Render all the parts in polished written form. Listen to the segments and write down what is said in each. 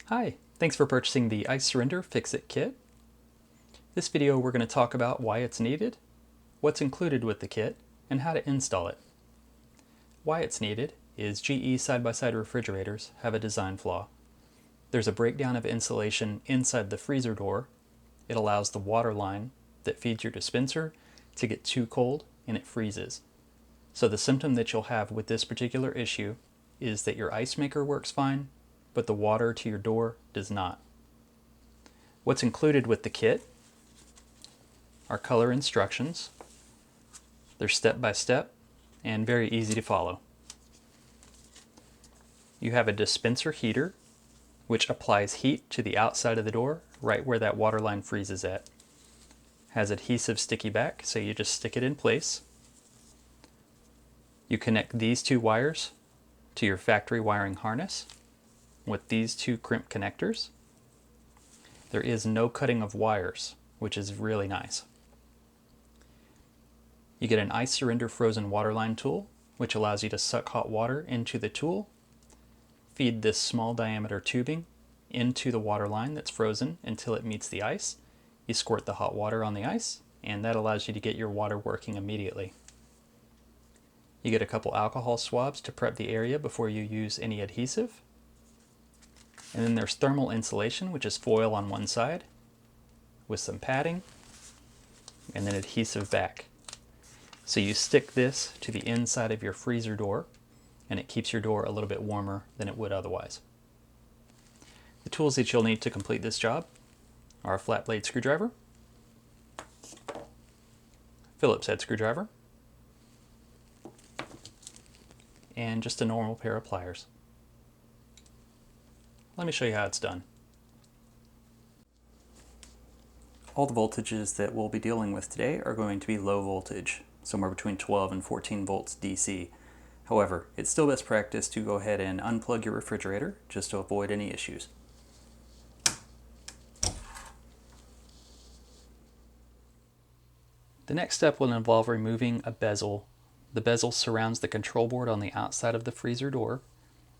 Hi, thanks for purchasing the IceSurrender Fix It Kit. This video we're going to talk about why it's needed, what's included with the kit, and how to install it. Why it's needed is GE side-by-side refrigerators have a design flaw. There's a breakdown of insulation inside the freezer door. It allows the water line that feeds your dispenser to get too cold and it freezes. So the symptom that you'll have with this particular issue is that your ice maker works fine, but the water to your door does not. What's included with the kit are color instructions. They're step by step and very easy to follow. You have a dispenser heater, which applies heat to the outside of the door, right where that water line freezes at. Has adhesive sticky back, so you just stick it in place. You connect these two wires to your factory wiring harness with these two crimp connectors. There is no cutting of wires, which is really nice. You get an IceSurrender frozen waterline tool, which allows you to suck hot water into the tool, feed this small diameter tubing into the water line that's frozen until it meets the ice. You squirt the hot water on the ice, and that allows you to get your water working immediately. You get a couple alcohol swabs to prep the area before you use any adhesive. And then there's thermal insulation, which is foil on one side with some padding and then adhesive back. So you stick this to the inside of your freezer door and it keeps your door a little bit warmer than it would otherwise. The tools that you'll need to complete this job are a flat blade screwdriver, Phillips head screwdriver, and just a normal pair of pliers. Let me show you how it's done. All the voltages that we'll be dealing with today are going to be low voltage, somewhere between 12 and 14 volts DC. However, it's still best practice to go ahead and unplug your refrigerator just to avoid any issues. The next step will involve removing a bezel. The bezel surrounds the control board on the outside of the freezer door,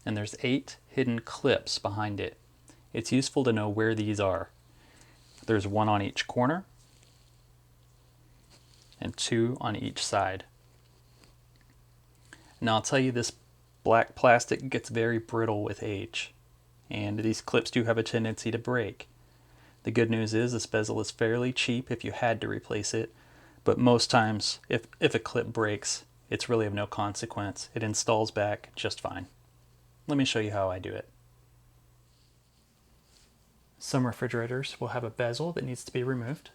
and there's 8 hidden clips behind it. It's useful to know where these are. There's 1 on each corner and 2 on each side. Now I'll tell you, this black plastic gets very brittle with age, and these clips do have a tendency to break. The good news is this bezel is fairly cheap if you had to replace it, but most times if a clip breaks, it's really of no consequence. It installs back just fine. Let me show you how I do it. Some refrigerators will have a bezel that needs to be removed.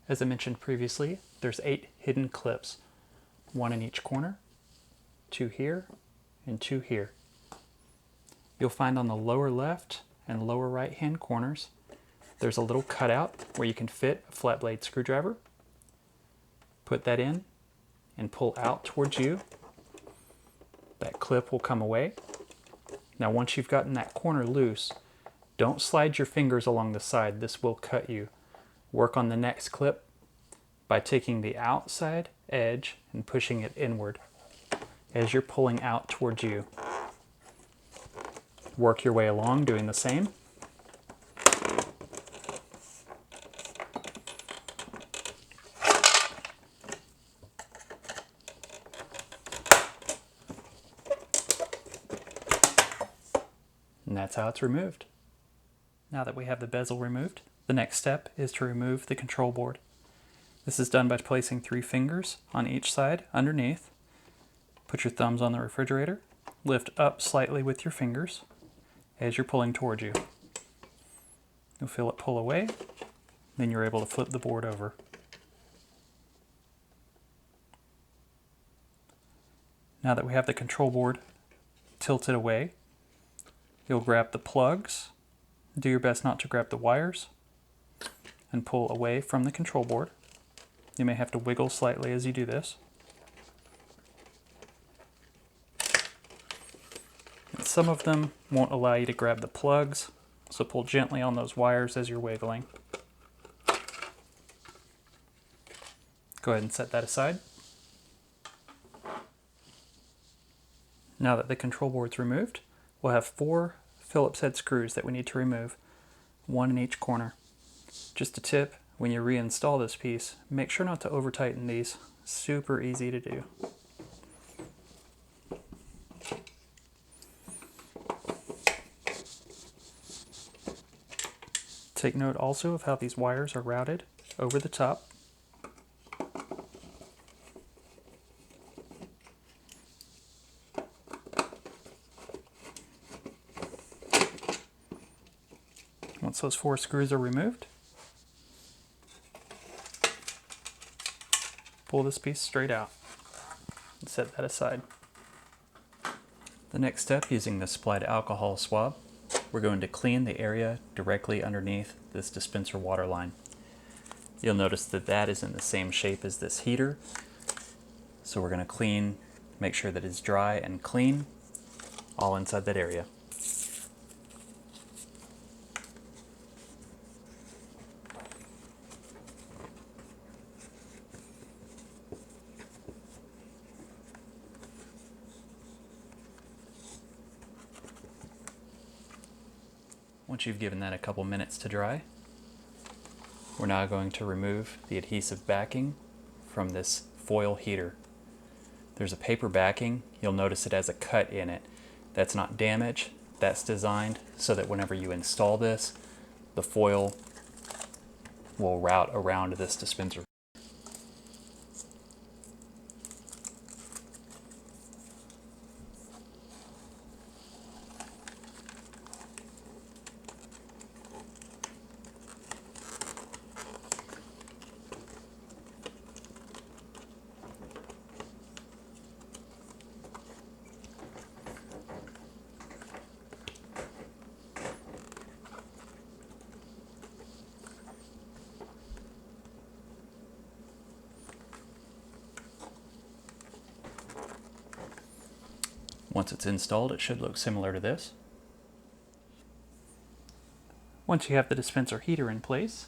As I mentioned previously, there's 8 hidden clips, 1 in each corner, 2 here, and 2 here. You'll find on the lower left and lower right hand corners, there's a little cutout where you can fit a flat blade screwdriver. Put that in and pull out towards you. That clip will come away. Now once you've gotten that corner loose, don't slide your fingers along the side. This will cut you. Work on the next clip by taking the outside edge and pushing it inward as you're pulling out towards you. Work your way along doing the same. And that's how it's removed. Now that we have the bezel removed, the next step is to remove the control board. This is done by placing 3 fingers on each side underneath. Put your thumbs on the refrigerator, lift up slightly with your fingers as you're pulling towards you. You'll feel it pull away, then you're able to flip the board over. Now that we have the control board tilted away, you'll grab the plugs. Do your best not to grab the wires and pull away from the control board. You may have to wiggle slightly as you do this. And some of them won't allow you to grab the plugs, so pull gently on those wires as you're wiggling. Go ahead and set that aside. Now that the control board's removed, we'll have 4 Phillips head screws that we need to remove, one in each corner. Just a tip, when you reinstall this piece, make sure not to over tighten these. Super easy to do. Take note also of how these wires are routed over the top. Once those 4 screws are removed, pull this piece straight out and set that aside. The next step, using the supplied alcohol swab, we're going to clean the area directly underneath this dispenser water line. You'll notice that that is in the same shape as this heater, so we're going to clean, make sure that it's dry and clean all inside that area. Once you've given that a couple minutes to dry, we're now going to remove the adhesive backing from this foil heater. There's a paper backing. You'll notice it has a cut in it. That's not damage. That's designed so that whenever you install this, the foil will route around this dispenser. Once it's installed, it should look similar to this. Once you have the dispenser heater in place,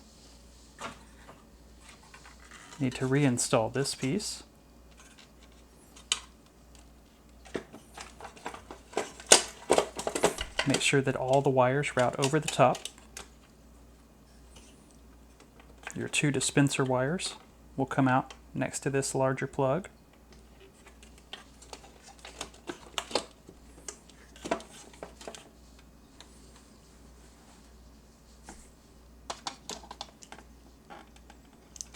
you need to reinstall this piece. Make sure that all the wires route over the top. Your 2 dispenser wires will come out next to this larger plug.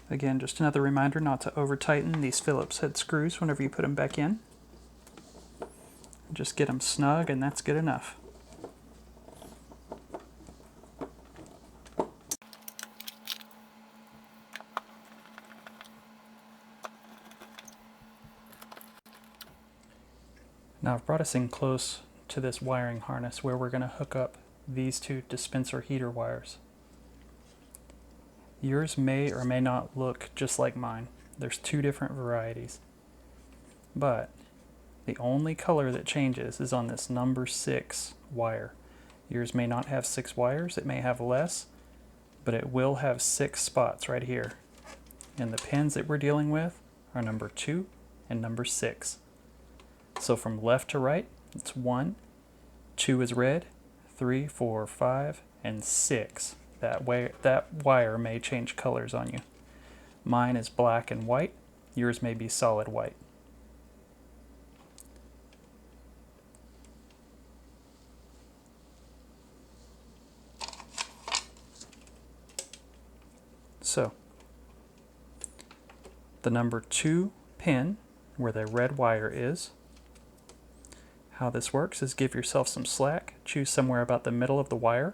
Again, just another reminder not to over tighten these Phillips head screws whenever you put them back in. Just get them snug and that's good enough. Now I've brought us in close to this wiring harness where we're going to hook up these 2 dispenser heater wires. Yours may or may not look just like mine. There's 2 different varieties. But the only color that changes is on this number 6 wire. Yours may not have 6 wires, it may have less, but it will have 6 spots right here. And the pins that we're dealing with are number 2 and number 6. So from left to right, it's 1, 2 is red, 3, 4, 5, and 6. That wire may change colors on you. Mine is black and white. Yours may be solid white. So, the number 2 pin, where the red wire is, how this works is give yourself some slack, choose somewhere about the middle of the wire,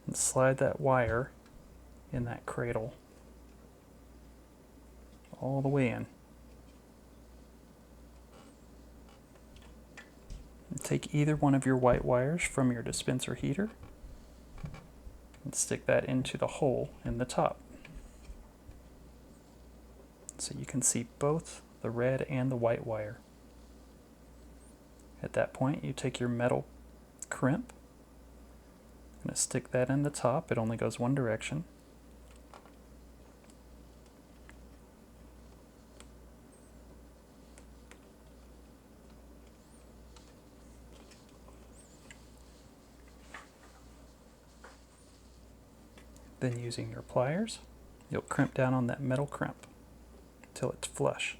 and slide that wire in that cradle all the way in. And take either one of your white wires from your dispenser heater and stick that into the hole in the top. So you can see both the red and the white wire. At that point, you take your metal crimp I'm going to stick that in the top. It only goes one direction. Then using your pliers, you'll crimp down on that metal crimp until it's flush.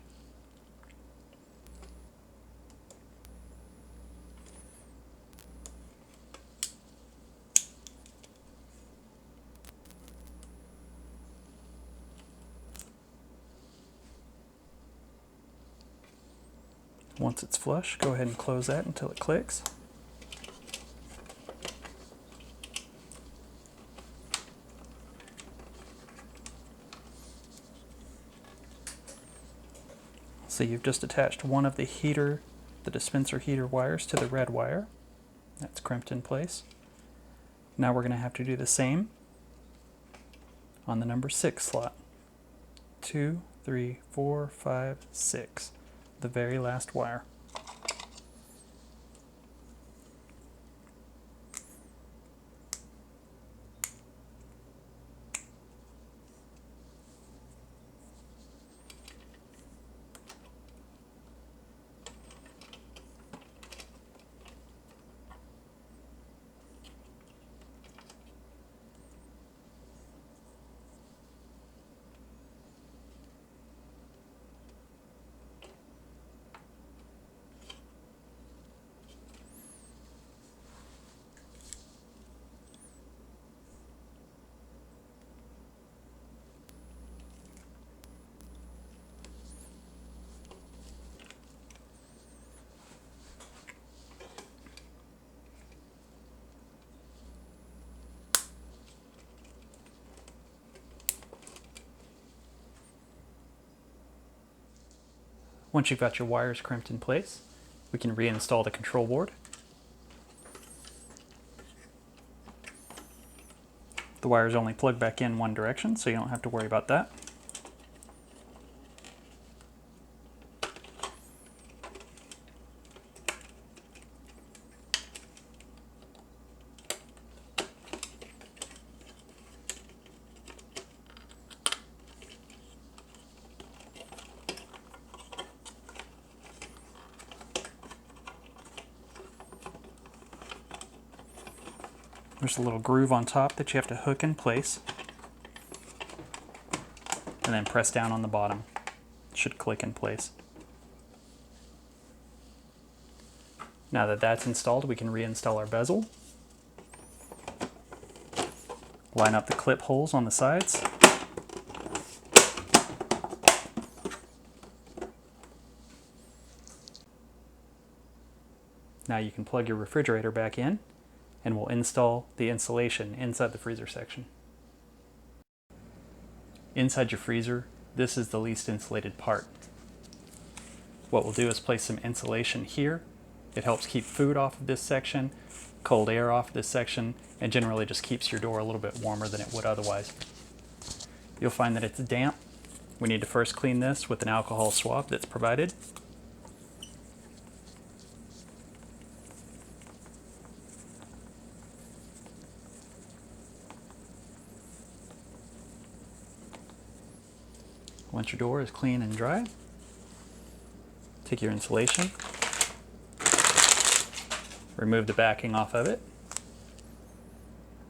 Once it's flush, go ahead and close that until it clicks. So you've just attached one of the dispenser heater wires to the red wire. That's crimped in place. Now we're going to have to do the same on the number 6 slot. 2, 3, 4, 5, 6. The very last wire. Once you've got your wires crimped in place, we can reinstall the control board. The wires only plug back in one direction, so you don't have to worry about that. There's a little groove on top that you have to hook in place and then press down on the bottom. It should click in place. Now that that's installed, we can reinstall our bezel. Line up the clip holes on the sides. Now you can plug your refrigerator back in, and we'll install the insulation inside the freezer section. Inside your freezer, this is the least insulated part. What we'll do is place some insulation here. It helps keep food off of this section, cold air off of this section, and generally just keeps your door a little bit warmer than it would otherwise. You'll find that it's damp. We need to first clean this with an alcohol swab that's provided. Once your door is clean and dry, take your insulation, remove the backing off of it,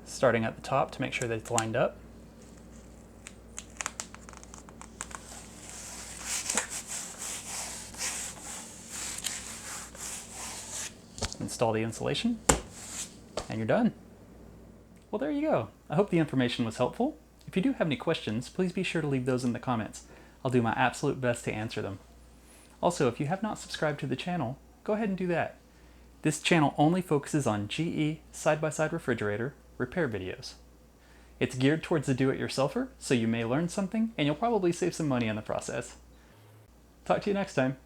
starting at the top to make sure that it's lined up. Install the insulation, and you're done. Well, there you go. I hope the information was helpful. If you do have any questions, please be sure to leave those in the comments. I'll do my absolute best to answer them. Also, if you have not subscribed to the channel, go ahead and do that. This channel only focuses on GE side-by-side refrigerator repair videos. It's geared towards the do-it-yourselfer, so you may learn something, and you'll probably save some money in the process. Talk to you next time.